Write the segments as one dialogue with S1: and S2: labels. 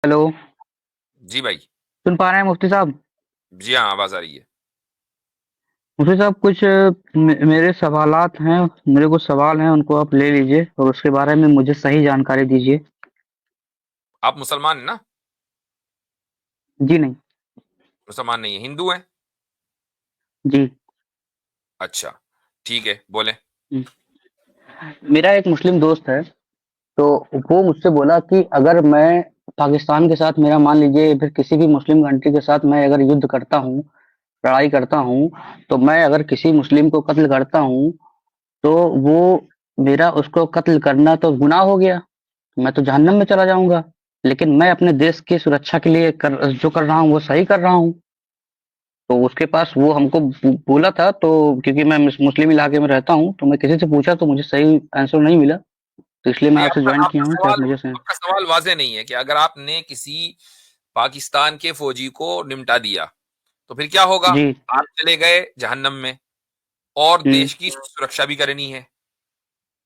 S1: Hello.
S2: जी भाई।
S1: सुन पा रहे हैं मुफ्ती साहब?
S2: जी हाँ, आवाज आ रही है।
S1: मुफ्ती साहब कुछ मेरे सवालात हैं। मेरे कुछ सवाल हैं, उनको आप ले लीजिए और उसके बारे में मुझे सही जानकारी दीजिए।
S2: आप मुसलमान हैं ना?
S1: जी नहीं।
S2: मुसलमान नहीं है, हिंदू हैं?
S1: जी।
S2: अच्छा, ठीक है, बोले।
S1: हम्म। मेरा एक मुस्लिम दोस्त है, तो वो मुझसे बोला कि अगर मैं पाकिस्तान के साथ, मेरा मान लीजिए फिर किसी भी मुस्लिम कंट्री के साथ मैं अगर युद्ध करता हूँ, लड़ाई करता हूँ, तो मैं अगर किसी मुस्लिम को कत्ल करता हूँ, तो वो मेरा उसको कत्ल करना तो गुनाह हो गया, मैं तो जहन्नम में चला जाऊँगा। लेकिन मैं अपने देश की सुरक्षा के लिए जो कर रहा हूँ वो सही कर रहा हूँ। तो उसके पास वो हमको बोला था, तो क्योंकि मैं मुस्लिम इलाके में रहता हूँ, तो मैं किसी से पूछा तो मुझे सही आंसर नहीं मिला, तो इसलिए मैं
S2: नहीं,
S1: आपसे
S2: आपका
S1: ज्वाइन किया
S2: आपका
S1: हूँ कि आप
S2: सवाल
S1: मुझे से।
S2: आपका सवाल वाज़ेह नहीं है कि अगर आपने किसी पाकिस्तान के फौजी को निमटा दिया, तो फिर क्या होगा?
S1: जी।
S2: आप चले गए जहन्नम में, और
S1: हम्म।
S2: देश की सुरक्षा भी करनी है।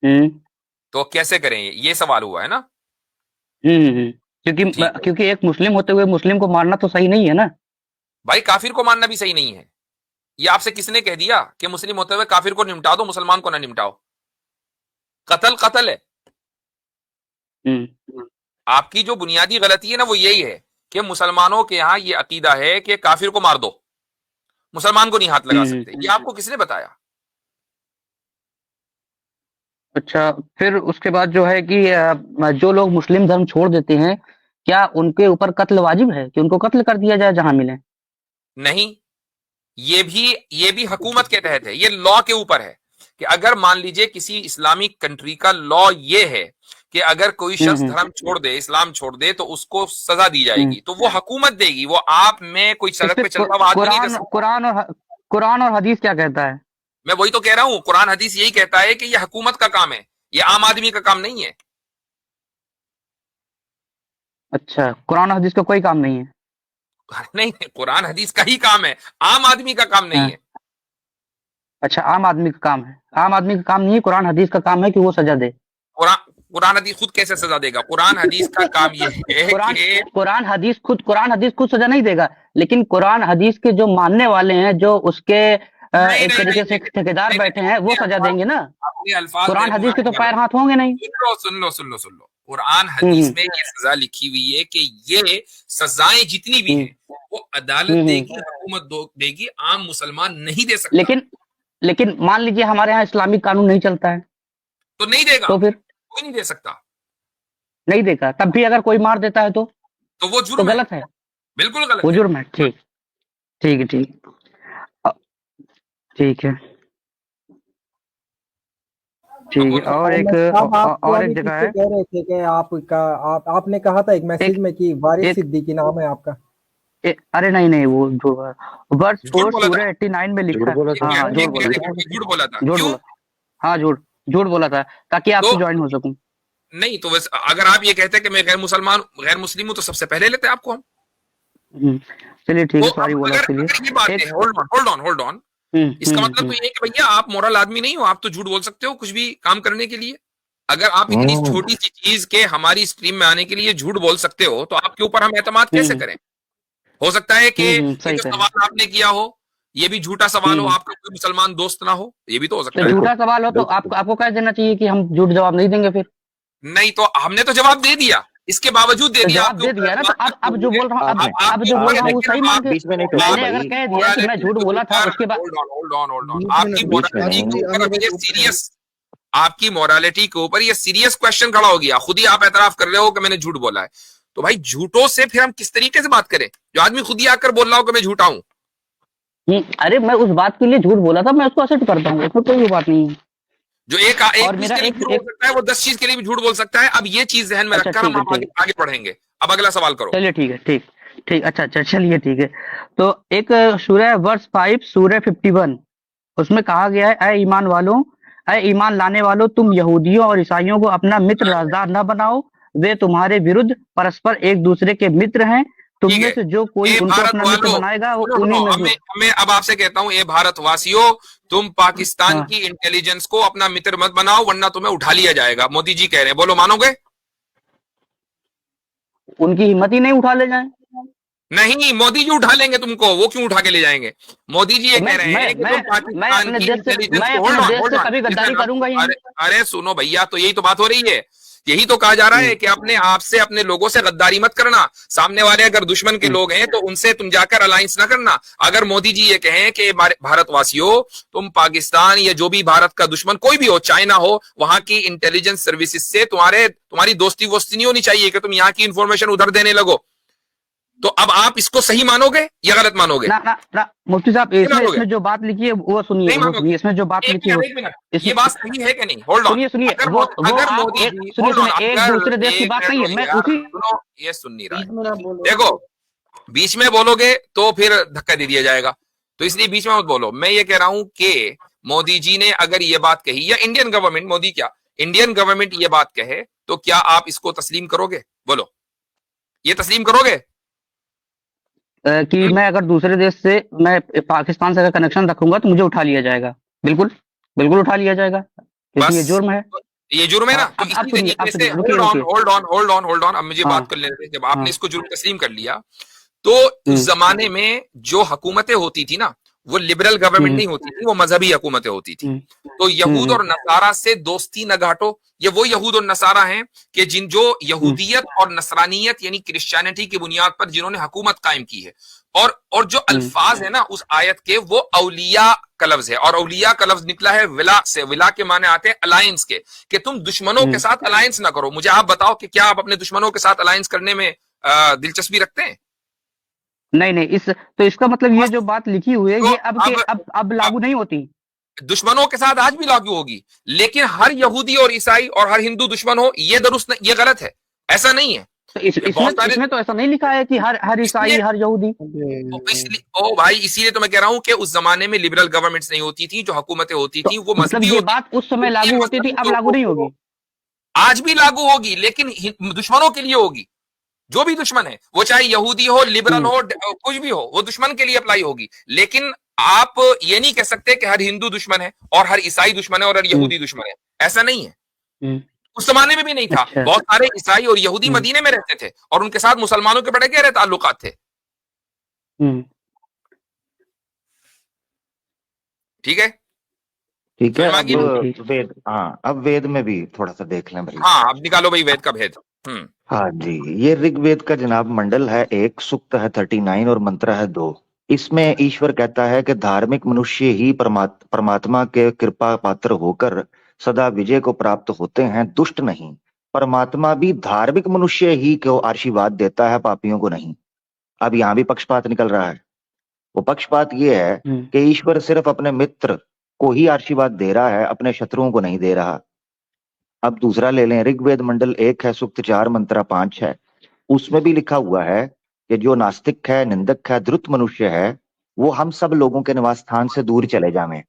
S1: हम्म।
S2: तो कैसे करें? ये सवाल हुआ है ना?
S1: क्योंकि
S2: ठीक है
S1: क्योंकि एक मुस्लिम होते हुए मुस्लिम को मारना तो सही नहीं है ना।
S2: भाई, काफिर को मानना भी सही नहीं है। ये आपसे किसने कह दिया कि मुस्लिम होते हुए काफिर को निमटा दो, मुसलमान को ना निमटाओ? कत्ल कत्ल है।
S1: हम्म।
S2: आपकी जो बुनियादी गलती है ना, वो यही है कि मुसलमानों के यहाँ ये अकीदा है कि काफिर को मार दो, मुसलमान को नहीं हाथ लगा
S1: हम्म।
S2: सकते। ये आपको किसने बताया?
S1: अच्छा, फिर उसके बाद जो है कि जो लोग मुस्लिम धर्म छोड़ देते हैं, क्या उनके ऊपर कत्ल वाजिब है कि उनको कत्ल कर दिया जाए जहां मिले?
S2: नहीं, ये भी हुकूमत के तहत है, ये लॉ के ऊपर है। कि अगर मान लीजिए किसी इस्लामिक कंट्री का लॉ ये है कि अगर कोई शख्स
S1: हम्म।
S2: धर्म छोड़ दे, इस्लाम छोड़ दे, तो उसको सजा दी
S1: हम्म।
S2: जाएगी, तो वो हुकूमत देगी। वो आप में कोई
S1: इस
S2: सड़क
S1: पे
S2: पे चलता हुआ आदमी नहीं दे सकता।
S1: कुरान और हदीस क्या कहता है?
S2: मैं वही तो कह रहा हूं, कुरान हदीस यही कहता है कि ये हुकूमत का काम है, ये आम आदमी का काम नहीं है।
S1: अच्छा, कुरान और हदीस का कोई काम नहीं है?
S2: नहीं, कुरान हदीस का ही काम है, आम आदमी का काम नहीं
S1: हाँ।
S2: है।
S1: अच्छा, आम आदमी का काम है। आम आदमी का काम नहीं है, कुरान हदीस का काम है कि वो सजा दे।
S2: कुरान कुरान हदीस खुद कैसे सजा देगा? कुरान हदीस का काम ये है
S1: कुरान
S2: कि
S1: कुरान हदीस खुद सजा नहीं देगा, लेकिन कुरान हदीस के जो मानने वाले हैं, जो उसके
S2: नहीं
S1: एक
S2: नहीं नहीं
S1: तरीके से
S2: नहीं
S1: ठेकेदार
S2: नहीं नहीं
S1: बैठे हैं, वो
S2: अपने
S1: सजा
S2: अल्फाज
S1: देंगे ना।
S2: अपने अल्फाज
S1: कुरान हदीस के तो
S2: गलत।
S1: पैर हाथ होंगे नहीं।
S2: सुन लो। कुरान
S1: हम्म।
S2: हदीस में ये सजा लिखी हुई है कि ये सजाएं जितनी भी
S1: हम्म।
S2: हैं, वो अदालत देगी, हुकूमत देगी, आम मुसलमान नहीं दे सकता।
S1: लेकिन लेकिन मान लीजिए हमारे यहाँ इस्लामिक कानून नहीं चलता है,
S2: तो नहीं देगा,
S1: तो फिर
S2: कोई नहीं दे सकता।
S1: नहीं देगा। तब भी अगर कोई मार देता है
S2: तो वो
S1: तो
S2: जुर्म है,
S1: गलत है।
S2: बिल्कुल गलत
S1: वो
S2: है।
S1: जुर्म है। ठीक। ठीक है। ठीक। अ, ठीक है।
S2: हाँ,
S1: ठीक है।
S2: बोलो।
S1: और एक
S3: मोहम्मद साहब, आप तो
S1: और एक
S3: अभी
S1: जगह
S3: पीछे
S1: है।
S3: कह रहे थे कि आपने कहा था एक मैसेज
S1: एक
S3: में कि वारिस
S1: एक
S3: सिद्दीकी नाम है आपका।
S1: अरे नहीं नहीं, वो जो वर्स
S2: झूठ
S1: फोर
S2: बोला था।
S1: सूरह 89 में लिखा
S4: झूठ
S1: है।
S4: बोला
S1: हाँ
S4: था
S1: हाँ,
S4: आपने?
S1: झूठ
S2: एक
S1: बोला
S2: मिनट,
S1: था।
S2: झूठ बोला था
S1: झूठ
S2: क्यों?
S1: बोला। हाँ, झूठ झूठ बोला था, ताकि
S2: तो
S1: आपसे ज्वाइन हो सकूं।
S2: नहीं, तो वैसे अगर आप ये कहते हैं कि मैं गैर मुस्लिम हूं, तो सबसे पहले लेते आपको हम।
S1: हम्म, चलिए ठीक
S2: तो
S1: है, सॉरी
S2: अब
S1: बोला
S2: अगर
S1: उसके लिए।
S2: अगर ये बात है,
S1: एक
S2: होल्ड ऑन। इसका मतलब तो
S1: हम्म।
S2: ये है कि भैया आप मोरल आदमी नहीं हो, आप तो झूठ बोल सकते हो कुछ भी काम करने के लिए। अगर आप इतनी
S4: हम्म।
S2: छोटी सी चीज के हमारी स्ट्रीम में आने के लिए झूठ बोल सकते हो, तो आपके ऊपर हम एतमाद कैसे
S1: हम्म।
S2: करें? हो सकता है कि ये
S1: सही
S2: जो
S1: कहें।
S2: सवाल आपने किया हो, ये भी झूठा सवाल हो,
S1: हम्म।
S2: आपका कोई मुसलमान दोस्त ना हो, ये भी तो हो
S1: तो
S2: सकता है ना।
S1: झूठा सवाल हो तो
S4: बिल्कुल।
S1: आपको आपको कह देना चाहिए कि हम झूठ जवाब नहीं देंगे फिर।
S2: नहीं, तो हमने तो जवाब दे दिया, इसके बावजूद दे
S1: तो
S2: दिया,
S1: जवाब
S2: आपके
S1: दे
S2: ऊपर
S1: दिया ना, तो
S2: एतमाद करते
S1: अब जो
S2: हुए।
S1: बोल रहा हूँ,
S4: आपने
S1: अब
S2: आपके
S1: जो बोल
S2: ऊपर,
S1: रहा हूँ वो
S2: लेकिन
S1: सही मान के।
S4: बीच में नहीं टोकिए
S1: मैंने अगर
S4: भाई।
S1: कह दिया कि मैं
S2: मोरालिटी
S1: झूठ
S2: के
S1: बोला था
S2: ऊपर,
S1: उसके बाद।
S2: होल्ड ऑन,
S3: बीच में न
S2: आपकी
S3: टोकिए।
S4: बीच में
S2: मोरालिटी
S4: नहीं।
S2: के ऊपर
S3: आमिर
S2: अब
S3: भाई
S2: ये
S3: चुप करें।
S2: सीरियस, आपकी मोरालिटी के ऊपर ये सीरियस क्वेश्चन खड़ा हो गया। खुद ही आप एतराफ कर रहे हो कि मैंने झूठ बोला है। तो भाई, झूठों से फिर हम किस तरीके से बात करें? जो आदमी खुद ही आकर बोल रहा हो कि मैं झूठा हूं।
S1: अरे मैं उस बात के लिए झूठ बोला था, मैं उसको एक्सेप्ट करता हूँ, उसमें कोई वो बात नहीं है।
S2: जो एक एक
S1: और
S2: चीज
S1: मेरा
S2: के लिए
S1: एक
S2: झूठ बोल
S1: एक
S2: सकता है, वो 10 चीज के लिए भी झूठ बोल सकता है। अब ये चीज जहन में
S1: अच्छा,
S2: रखकर
S1: ठीक
S2: हम
S1: है।
S2: आगे
S1: ठीक
S2: आगे बढ़ेंगे। अब अगला सवाल करो।
S1: चलिए, ठीक है। ठीक। ठीक। अच्छा अच्छा, चलिए ठीक है। तो एक सूरह वर्स 5 सूरह 51, उसमें कहा गया है, अय ईमान वालों, अय ईमान लाने वालों, तुम यहूदियों और ईसाइयों को अपना मित्र राजदार न बनाओ। वे तुम्हारे विरुद्ध परस्पर एक दूसरे के मित्र हैं। तुम
S2: ठीक
S1: में
S2: है।
S1: से जो कोई
S2: ए
S1: उनको
S2: भारत
S1: अपना मित्र
S2: वालों,
S1: बनाएगा वो
S2: सुनो सुनो,
S1: उन्हीं में
S2: अब
S1: से।
S2: मैं अब आपसे कहता हूं, ए भारतवासियों, तुम पाकिस्तान
S1: हाँ।
S2: की इंटेलिजेंस को अपना मित्र मत बनाओ, वरना तुम्हें उठा लिया जाएगा, मोदी जी कह रहे हैं। बोलो, मानोगे?
S1: उनकी हिम्मत ही नहीं उठा ले जाए।
S2: नहीं, मोदी जी उठा लेंगे तुमको, वो क्यों उठा के ले जाएंगे? मोदी जी ये कह रहे हैं कि तुम पाकिस्तान की इंटेलिजेंस को, होल्ड ऑन,
S1: कभी गद्दारी करूंगा ही नहीं।
S2: अरे सुनो भैया, तो यही तो बात हो रही है, यही तो कहा जा रहा है कि अपने आप से, अपने लोगों से गद्दारी मत करना। सामने वाले अगर दुश्मन के लोग हैं तो उनसे तुम जाकर अलायंस ना करना। अगर मोदी जी ये कहें कि भारतवासियों, तुम पाकिस्तान या जो भी भारत का दुश्मन कोई भी हो, चाइना हो, वहां की इंटेलिजेंस सर्विसेज से तुम्हारी दोस्ती वोस्ती नहीं होनी चाहिए कि तुम यहाँ की इंफॉर्मेशन उधर देने लगो, तो अब आप इसको सही मानोगे या गलत मानोगे?
S1: ना मुफ्ती साहब, इसमें जो बात लिखी है वो सुनिए, इसमें जो बात लिखी है
S2: ये बात सही है कि नहीं? होल्ड ऑन,
S1: सुनिए,
S2: अगर मोदी जी,
S1: सुनिए, एक दूसरे देश की बात नहीं है, मैं उसी
S2: ये सुन नहीं रहा है। देखो, बीच में बोलोगे तो फिर धक्का दे दिया जाएगा, तो इसलिए बीच में मत बोलो। मैं ये कह रहा हूं कि मोदी जी ने अगर ये बात कही, या इंडियन गवर्नमेंट, मोदी क्या, इंडियन गवर्नमेंट ये बात कहे, तो क्या आप इसको तस्लीम करोगे? बोलो, ये तस्लीम करोगे
S1: कि मैं अगर दूसरे देश से, मैं पाकिस्तान से अगर कनेक्शन रखूंगा तो मुझे उठा लिया जाएगा? बिल्कुल बिल्कुल उठा लिया जाएगा, क्योंकि ये जुर्म है।
S2: ये जुर्म है ना। तो इसी तरीके से, होल्ड ऑन, अब मुझे बात कर लेने दें। जब आपने इसको जुर्म तस्लीम कर लिया, तो उस जमाने में जो हुकूमतें होती थी ना, वो लिबरल गवर्नमेंट नहीं होती थी, वो मजहबी हुकूमतें होती थी। तो यहूद और नसारा से दोस्ती न घाटो। ये वो यहूद और नसारा हैं कि जो यहूदियत और नसरानियत यानी क्रिश्चियनिटी की बुनियाद पर जिन्होंने हुकूमत कायम की है। और जो अल्फाज है ना उस आयत के, वो औलिया का लफ्ज है, और औलिया का लफ्ज निकला है विला से। विला के माने आते हैं अलायंस के, कि तुम दुश्मनों के साथ अलायंस ना करो। मुझे आप बताओ कि क्या आप अपने दुश्मनों के साथ अलायंस करने में दिलचस्पी रखते हैं?
S1: नहीं, तो इसका मतलब ये जो बात लिखी हुई है, ये अब लागू नहीं होती।
S2: दुश्मनों के साथ आज भी लागू होगी, लेकिन हर यहूदी और ईसाई और हर हिंदू दुश्मन हो, ये दुरुस्त, ये गलत है, ऐसा नहीं है।
S1: तो इसमें तो ऐसा नहीं लिखा है कि हर ईसाई, हर यहूदी।
S2: ओ भाई, इसीलिए तो मैं कह रहा हूं कि उस जमाने में लिबरल गवर्नमेंट्स नहीं होती थी, जो हुकूमतें होती थी वो मजहबी
S1: ये बात उस समय लागू होती थी, अब लागू नहीं होगी।
S2: आज भी लागू होगी, लेकिन दुश्मनों के लिए होगी। जो भी दुश्मन है, वो चाहे यहूदी हो, लिबरल हो, कुछ भी हो, वो दुश्मन के लिए अप्लाई होगी। लेकिन आप ये नहीं कह सकते कि हर हिंदू दुश्मन है और हर ईसाई दुश्मन है और हर यहूदी दुश्मन है, ऐसा नहीं है। उस जमाने में भी नहीं था।
S1: अच्छा।
S2: बहुत सारे ईसाई और यहूदी मदीने में रहते थे और उनके साथ मुसलमानों के बड़े गहरे ताल्लुकात थे। ठीक है,
S4: ठीक है।
S2: अब
S4: वेद, हाँ, अब वेद में भी थोड़ा सा देख लें भाई।
S2: हाँ, अब निकालो भाई वेद का भेद।
S4: हाँ जी, ये ऋग्वेद का जनाब मंडल है 1, सूक्त है 39 और मंत्र है 2। इसमें ईश्वर कहता है कि धार्मिक मनुष्य ही परमात्मा के कृपा पात्र होकर सदा विजय को प्राप्त होते हैं, दुष्ट नहीं। परमात्मा भी धार्मिक मनुष्य ही को आशीर्वाद देता है, पापियों को नहीं। अब यहाँ भी पक्षपात निकल रहा है। वो पक्षपात ये है कि ईश्वर सिर्फ अपने मित्र को ही आशीर्वाद दे रहा है, अपने शत्रुओं को नहीं दे रहा। अब दूसरा ले लें, ऋग्वेद मंडल 1 है, सूक्त 4 मंत्र 5 है। उसमें भी लिखा हुआ है कि जो नास्तिक है, निंदक है, द्रुत मनुष्य है, वो हम सब लोगों के निवास स्थान से दूर चले जावें,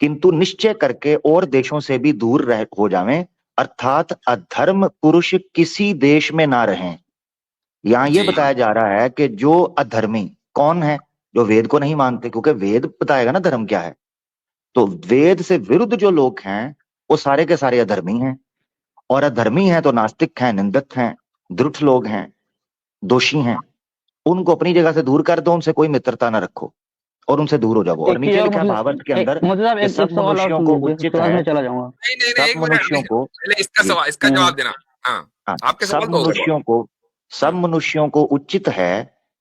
S4: किंतु निश्चय करके और देशों से भी दूर हो जावें, अर्थात अधर्म पुरुष किसी देश में ना रहें। यहाँ ये बताया जा रहा है कि जो अधर्मी कौन है, जो वेद को नहीं मानते, क्योंकि वेद बताएगा ना धर्म क्या है। तो वेद से विरुद्ध जो लोग हैं वो सारे के सारे अधर्मी हैं, और अधर्मी हैं तो नास्तिक हैं, निंदक हैं, द्रुत लोग हैं, दोषी हैं। उनको अपनी जगह से दूर कर दो, उनसे कोई मित्रता ना रखो और उनसे दूर हो जाओ। और नीचे लिखा भावार्थ के अंदर सब मनुष्यों को उचित है, सब मनुष्यों को,
S2: इसका जवाब देना। आपके
S4: सब मनुष्यों को उचित है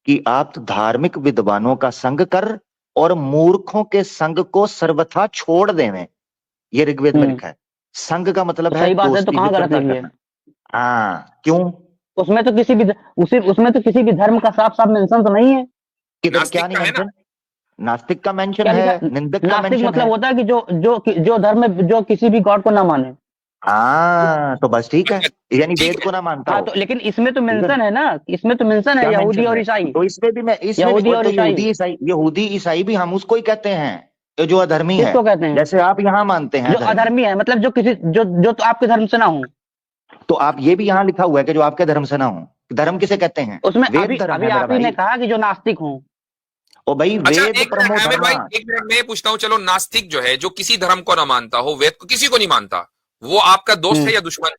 S4: कि आप धार्मिक विद्वानों का संग कर और मूर्खों के संग को सर्वथा छोड़ देवें। ये ऋग्वेद में लिखा है। संग का मतलब है
S1: सही बात है, तो कहाँ गलत है?
S4: हाँ, क्यों?
S1: उसमें तो किसी भी धर्म का साफ साफ मेंशन तो नहीं है।
S4: क्या नहीं मेंशन? नास्तिक का मेंशन है, निंदक का मेंशन है।
S1: मतलब होता है कि जो धर्म जो किसी भी गॉड को ना माने।
S4: हाँ, तो बस ठीक है, यानी वेद को ना मानता हो।
S1: तो लेकिन इसमें तो मेंशन है ना, इसमें तो मेंशन है यहूदी और ईसाई।
S4: तो इसमें भी यहूदी ईसाई भी हम उसको ही कहते हैं जो अधर्मी है।
S1: किसको कहते हैं?
S4: जैसे आप यहाँ मानते हैं
S1: जो अधर्मी है, मतलब जो तो आपके धर्म से ना हो।
S4: तो आप ये भी यहाँ लिखा हुआ है कि जो आपके धर्म से ना हो। धर्म किसे कहते हैं?
S1: उसमें अभी आप ही ने कहा कि जो नास्तिक हो।
S4: ओ भाई,
S2: अच्छा,
S4: वेद
S2: एक मिनट मैं पूछता हूँ, चलो नास्तिक जो है, जो किसी धर्म को ना मानता हो, वेद को किसी को नहीं मानता, वो आपका दोस्त है या दुश्मन?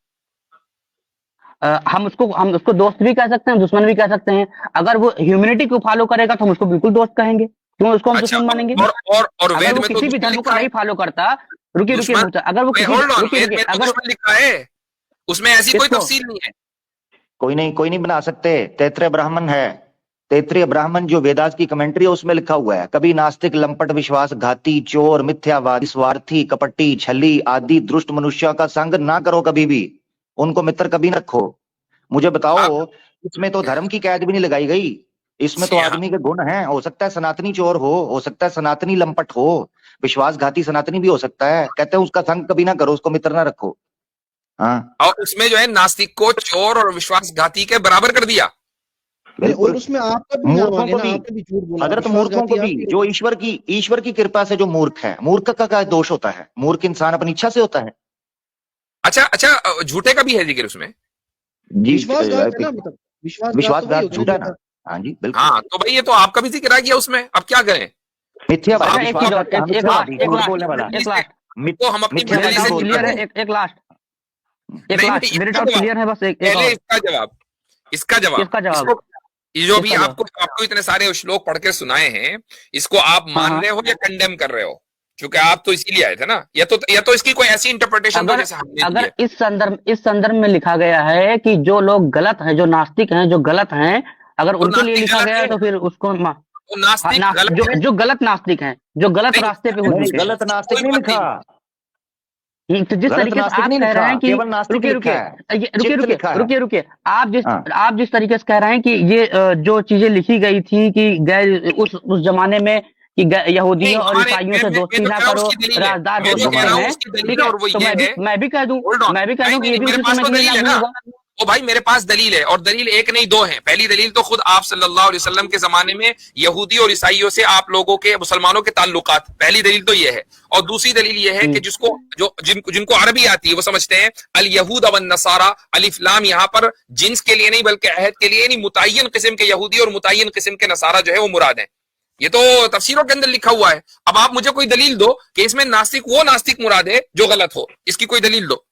S1: हम उसको दोस्त भी कह सकते हैं, दुश्मन भी कह सकते हैं। अगर वो ह्यूमैनिटी को फॉलो करेगा तो हम उसको बिल्कुल दोस्त कहेंगे, क्यों उसको हम
S2: अच्छा,
S1: दुश्मन मानेंगे?
S2: और
S1: अगर
S2: वेद
S1: वो
S2: में तो
S1: किसी भी
S2: दुश्मन
S1: धर्म को
S2: लिखा है,
S1: नहीं फॉलो करता, रुकिए
S2: दुश्मन,
S1: मुझे, अगर वो किसी
S2: होल्ड ऑन,
S1: रुकिए
S2: वेद में तो
S1: अगर
S2: दुश्मन लिखा है, उसमें ऐसी कोई
S1: किसको?
S2: तफसील नहीं है।
S4: कोई नहीं बना सकते। तैत्रीय ब्राह्मण है, तैत्रीय ब्राह्मण जो वेदास की कमेंट्री है उसमें लिखा हुआ है, कभी नास्तिक, लंपट, विश्वासघाती, चोर, मिथ्यावादी, स्वार्थी, कपटी, छली आदि दुष्ट मनुष्यों का संग ना करो कभी भी, उनको मित्र कभी न रखो। मुझे बताओ, इसमें तो धर्म की कैद भी नहीं लगाई गई, इसमें तो आदमी के गुण हैं। हो सकता है सनातनी चोर हो सकता है सनातनी लंपट हो, विश्वासघाती सनातनी भी हो सकता है, कहते हैं उसका संग कभी ना करो, उसको मित्र ना रखो। हाँ,
S2: और उसमें जो है नास्तिक को चोर और विश्वासघाती के बराबर कर दिया।
S4: बिल्कुल।
S5: और उसमें आपका भी नाम आ
S4: मूर्खों
S5: गया
S4: को
S5: ना,
S4: भी,
S5: आपने भी झूठ बोला,
S4: हजरत मूर्खों को
S5: विश्वासघाती
S4: भी,
S5: आपके।
S4: जो ईश्वर की कृपा से जो मूर्ख है, मूर्ख का क्या दोष होता है? मूर्ख इंसान अपनी इच्छा से होता है।
S2: अच्छा, झूठे का भी है जिक्र उसमें।
S4: जी,
S5: विश्वासघात है ना, मतलब विश्वासघात तो वही
S4: विश्वासघात
S5: होता है
S4: झूठा
S5: ना
S4: ना।
S5: झूठा।
S4: हाँ जी, बिल्कुल।
S2: हाँ, तो भाई ये तो आपका भी जिक्र आ गया उसमें, अब क्या करें?
S4: मिथ्यावादी,
S1: अच्छा, एक चीज और,
S4: विश्वासघात,
S1: एक
S4: मिथ्यावादी, झूठ बोलने वाला,
S1: लास्ट,
S2: तो हम अपनी
S1: मेरा
S2: मंडली से
S1: डाउट
S2: निकल
S1: क्लियर है,
S2: रहे हैं।
S1: एक लास्ट,
S2: नहीं,
S1: मेरे
S2: इसका
S1: डाउट
S2: जवाब,
S1: क्लियर है, बस एक
S2: पहले
S1: और।
S2: इसका जवाब, इसका जवाब,
S1: किसका जवाब?
S2: इसको, ये जो भी
S1: किसका जवाब?
S2: आपको इतने सारे श्लोक पढ़ के सुनाए हैं, इसको आप मान
S1: हाँ,
S2: रहे हो या कंडेम कर रहे हो? क्योंकि आप तो इसीलिए आए थे ना, या तो इसकी कोई ऐसी इंटरप्रिटेशन दो जैसे हमने दी
S1: अगर
S2: है।
S1: इस संदर्भ में लिखा गया है कि जो लोग गलत हैं, जो नास्तिक हैं, जो गलत हैं, अगर
S2: तो
S1: उनके लिए
S2: नास्तिक
S1: लिखा
S2: गलत
S1: गया है
S2: है,
S1: तो फिर उसको
S2: तो नास्तिक गलत है।
S1: जो गलत नास्तिक हैं, जो गलत
S2: नहीं,
S1: रास्ते पे हो
S4: नहीं,
S1: चुके हैं,
S4: गलत नास्तिक
S2: कोई
S4: नहीं
S2: बात
S4: लिखा,
S1: तो जिस
S4: गलत
S1: तरीके से
S4: नास्तिक
S1: आप
S4: नहीं
S1: कह
S4: लिखा,
S1: रहे हैं कि
S4: केवल नास्तिक
S1: रुकिए
S4: लिखा
S1: रुकिए
S4: है,
S1: रुकिए
S4: चित्त लिखा है।
S1: रुकिए
S4: हाँ,
S1: आप जिस तरीके से कह रहे हैं कि ये जो चीजें लिखी गई थी कि गैर उस जमाने में कि
S2: नहीं,
S1: यहूदियों और
S2: हमारे
S1: ईसाइयों से
S2: मैं
S1: दोस्ती
S2: तो
S1: ना
S2: कह रहा हूँ
S1: करो,
S2: उसकी दलील है,
S1: राजदार
S2: मैं
S1: हो
S2: जो कह
S1: सकते
S2: रहा हूँ
S1: हैं,
S2: उसकी दलील
S1: ठीक
S2: है,
S1: है?
S2: और वो
S1: तो
S2: ये है,
S1: मैं भी कह दूं,
S2: होल्ड ऑन,
S1: कि ये भी
S2: मेरे
S1: उसी
S2: पास
S1: समय
S2: तो
S1: के लिए
S2: दलील है
S1: लागू
S2: ना,
S1: होगा।
S2: ओ भाई मेरे पास दलील है, और दलील एक नहीं दो है। पहली दलील तो खुद आप सल्लल्लाहु अलैहि वसल्लम के जमाने में यहूदी और ईसाइयों से आप लोगों के, मुसलमानों के ताल्लुकात, पहली दलील तो ये है। और दूसरी दलील ये है कि जिनको अरबी आती है वो समझते हैं अल यहूद वन नसारा, अलिफ लाम यहाँ पर जिन्स के लिए नहीं बल्कि अहद के लिए नहीं, मुतय्यन किस्म के यहूदी और मुतय्यन किस्म के नसारा जो है वो मुराद है। ये तो तफसीरों के अंदर लिखा हुआ है। अब आप मुझे कोई दलील दो कि इसमें नास्तिक वो नास्तिक मुराद है जो गलत हो, इसकी कोई दलील दो।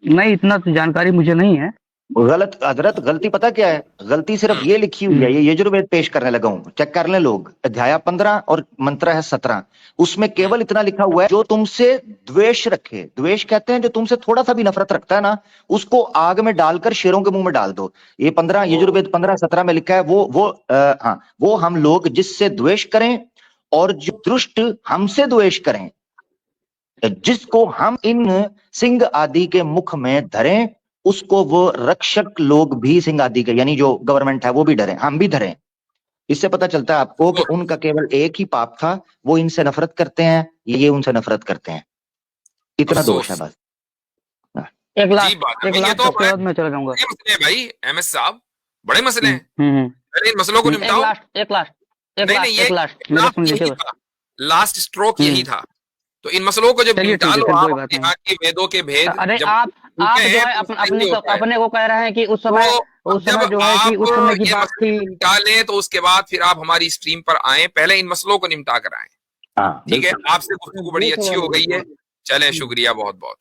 S1: नहीं, इतना तो जानकारी मुझे नहीं है।
S4: गलत हजरत, गलती पता क्या है? गलती सिर्फ ये लिखी हुई है, ये यजुर्वेद पेश करने लगा हूं, चेक कर लें लोग, अध्याय 15 और मंत्र है 17, उसमें केवल इतना लिखा हुआ है, जो तुमसे द्वेष रखे, द्वेष कहते हैं जो तुमसे थोड़ा सा भी नफरत रखता है ना, उसको आग में डालकर शेरों के मुंह में डाल दो। ये 15 यजुर्वेद 15-17 में लिखा है। वो हम लोग जिससे द्वेष करें और जो दुष्ट हमसे द्वेष करें, जिसको हम इन सिंह आदि के मुख में धरें, उसको वो रक्षक लोग भी सिंह आदि के, यानी जो गवर्नमेंट है वो भी डरे, हम भी डरें। इससे पता चलता है आपको कि उनका केवल एक ही पाप था, वो इनसे नफरत करते हैं, ये उनसे नफरत करते हैं, इतना दोष है बस।
S1: एक लाख
S2: ये तो
S1: उसके बाद मैं चला जाऊंगा।
S2: बड़े मसले हैं भाई एमएस साहब, बड़े मसले हैं। पहले इन मसलों को निपटाओ। लास्ट स्ट्रोक यही था। तो इन मसलों को जब निपटा लो आप, यहाँ के वेदों के भेद,
S1: अरे आप जो है अपने को कह रहे हैं कि उस समय जो है कि उस समय की बात थी,
S2: निपटा लें तो उसके बाद फिर आप हमारी स्ट्रीम पर आए, पहले इन मसलों को निपटा कर आए। ठीक है, आपसे गुफ्तगू बड़ी अच्छी हो गई है। चलें, शुक्रिया बहुत बहुत।